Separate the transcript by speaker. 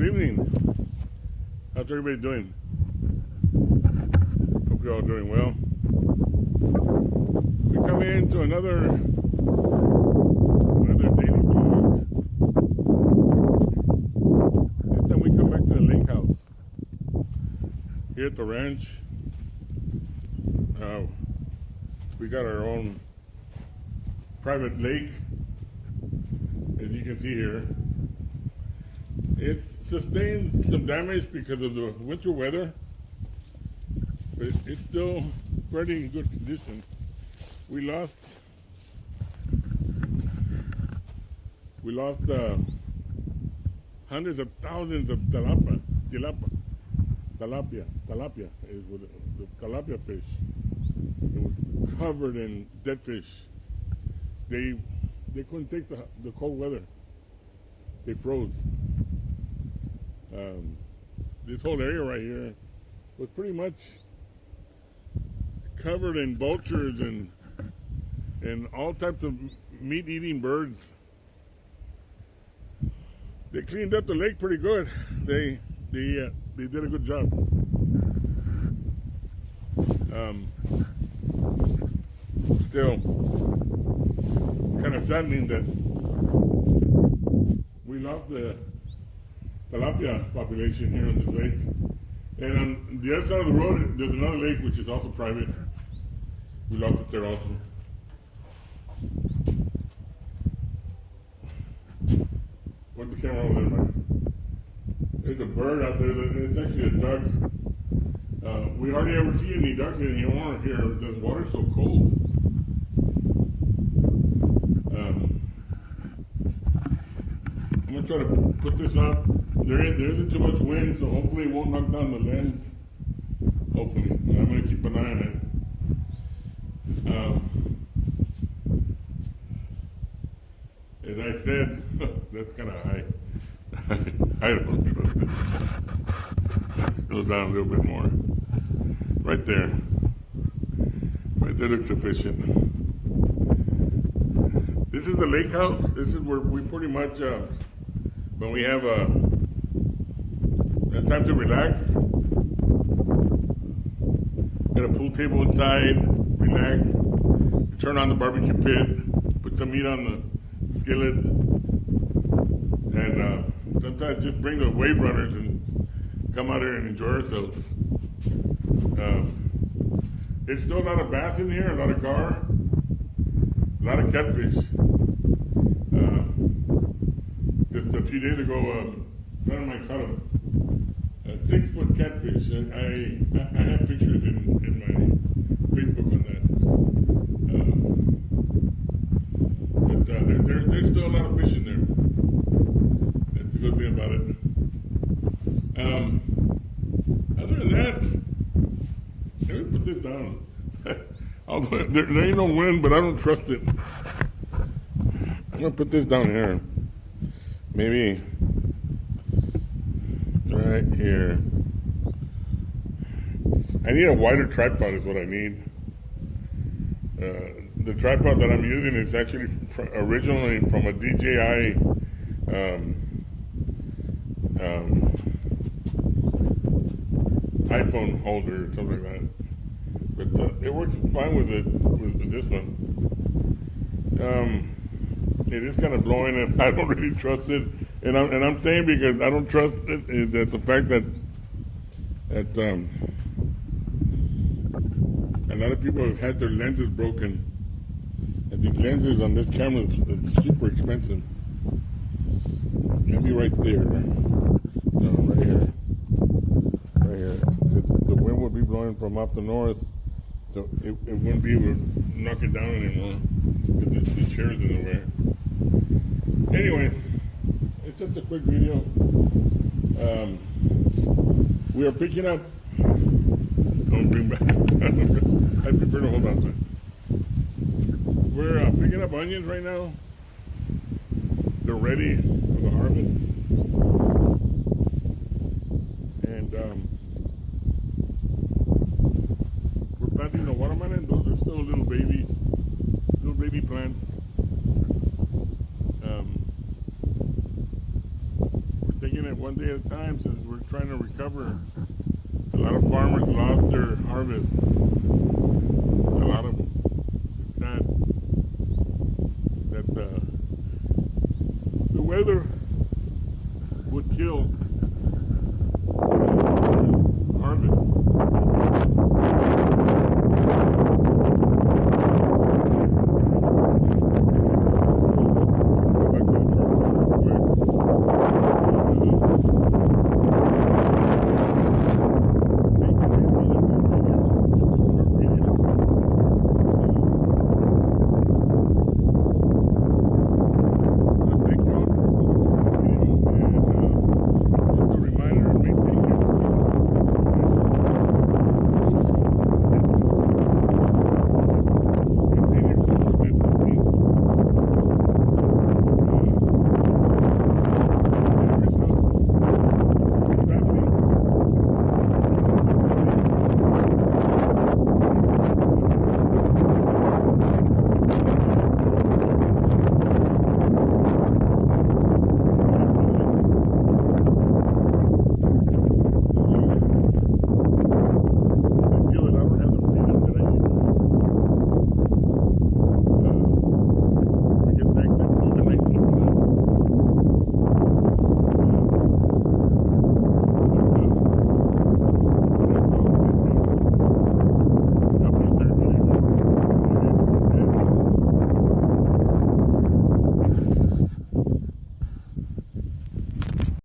Speaker 1: Good evening. How's everybody doing? Hope you're all doing well. We come into another daily vlog. This time we come back to the lake house here at the ranch. We got our own private lake, as you can see here. It sustained some damage because of the winter weather, but it's still pretty in good condition. We lost hundreds of thousands of tilapia is what the tilapia fish. It was covered in dead fish. They couldn't take the cold weather. They froze. This whole area right here was pretty much covered in vultures and all types of meat-eating birds. They cleaned up the lake pretty good. They did a good job. Still, kind of saddening that we lost the tilapia population here on this lake. And on the other side of the road, there's another lake which is also private. We lost it there also. Put the camera over there, Mike. There's a bird out there. It's actually a duck. We hardly ever see any ducks anymore here. The water's so cold. I'm gonna try to put this up. There isn't too much wind, so hopefully it won't knock down the lens. Hopefully, I'm gonna keep an eye on it. As I said, that's kind of high. I don't trust it. Let's go down a little bit more. Right there. Right there looks sufficient. This is the lake house. This is where we pretty much, when we have time to relax, got a pool table inside, relax, turn on the barbecue pit, put some meat on the skillet, and sometimes just bring the wave runners and come out here and enjoy ourselves. It's still a lot of bass in here, a lot of gar, a lot of catfish. Just a few days ago, a friend of mine caught a 6-foot catfish, and I have pictures in my Facebook on that. There's still a lot of fish in there. That's a good thing about it. Other than that, let me put this down. Although there ain't no wind, but I don't trust it. I'm gonna put this down here. Maybe right here. I need a wider tripod is what I need. The tripod that I'm using is actually originally from a DJI iPhone holder or something like that. But it works fine with this one. It is kind of blowing, and I don't really trust it. And I'm saying because I don't trust it is that the fact that a lot of people have had their lenses broken, and these lenses on this camera is super expensive. Maybe right there. No, right here. Right here. The wind would be blowing from up the north, so it wouldn't be able to knock it down anymore because the chair's in the way. Anyway, it's just a quick video. We are picking up. Don't bring back. I prefer to hold on to it. We're picking up onions right now. They're ready for the harvest. And we're planting the watermelon. Those are still little baby plants. Taking taking it one day at a time since we're trying to recover. A lot of farmers lost their harvest. A lot of sad that the weather would kill